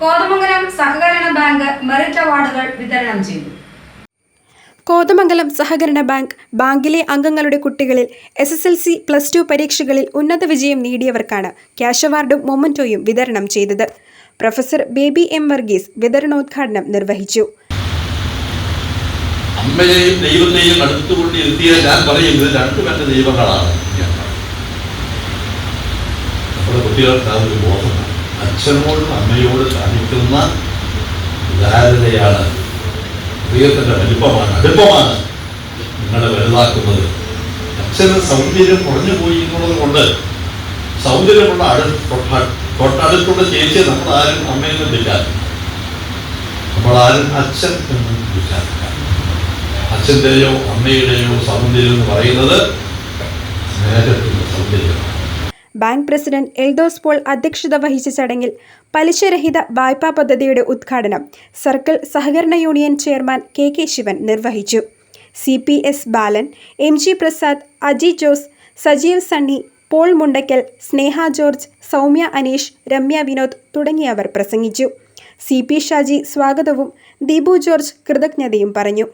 കോതമംഗലം സഹകരണ bank merit അവാർഡുകൾ വിതരണം ചെയ്തു. കോതമംഗലം സഹകരണ ബാങ്കിലെ അംഗങ്ങളുടെ കുട്ടികളിൽ SSLC, +2 പരീക്ഷകളിൽ ഉന്നത വിജയം നേടിയവർക്കാണ് ക്യാഷ് അവാർഡും മൊമന്റോയും വിതരണം ചെയ്തത്. Professor baby M. വർഗീസ് വിതരണോദ്ഘാടനം നിർവഹിച്ചു. അമ്മയെയും ദൈവത്തെയും അടുത്തുകൊണ്ട് ഇരുത്തിയ ഞാൻ പറയുന്നത് രണ്ടും എൻ്റെ ദൈവങ്ങളാണ്. നമ്മുടെ കുട്ടികൾക്ക് അതൊരു ബോധമാണ്. അച്ഛനോടും അമ്മയോട് കാണിക്കുന്ന ഉദാരതയാണ്, ഹൃദയത്തിൻ്റെ വലിപ്പമാണ്, അടുപ്പമാണ് നിങ്ങളെ വലുതാക്കുന്നത്. അച്ഛന് സൗന്ദര്യം കുറഞ്ഞു പോയി എന്നുള്ളത് കൊണ്ട് സൗന്ദര്യമുള്ള തൊട്ടടുത്തുള്ള ചേച്ചിയെ നമ്മളാരും അമ്മയെന്ന് വിളിക്കാറില്ല, നമ്മളാരും അച്ഛൻ എന്നും വിളിക്കാറില്ല. അച്ഛൻ്റെയോ അമ്മയുടെയോ സൗന്ദര്യം എന്ന് പറയുന്നത് സ്നേഹത്തിൻ്റെ സൗന്ദര്യമാണ്. ബാങ്ക് പ്രസിഡന്റ് എൽദോസ് പോൾ അധ്യക്ഷത വഹിച്ച ചടങ്ങിൽ പലിശരഹിത വായ്പാ പദ്ധതിയുടെ ഉദ്ഘാടനം സർക്കിൾ സഹകരണ യൂണിയൻ ചെയർമാൻ KK ശിവൻ നിർവഹിച്ചു. CPS ബാലൻ, MG പ്രസാദ്, അജി ജോസ്, സജീവ് സണ്ണി, പോൾ മുണ്ടയ്ക്കൽ, സ്നേഹ ജോർജ്, സൗമ്യ അനീഷ്, രമ്യ വിനോദ് തുടങ്ങിയവർ പ്രസംഗിച്ചു. CP ഷാജി സ്വാഗതവും ദീപു ജോർജ് കൃതജ്ഞതയും പറഞ്ഞു.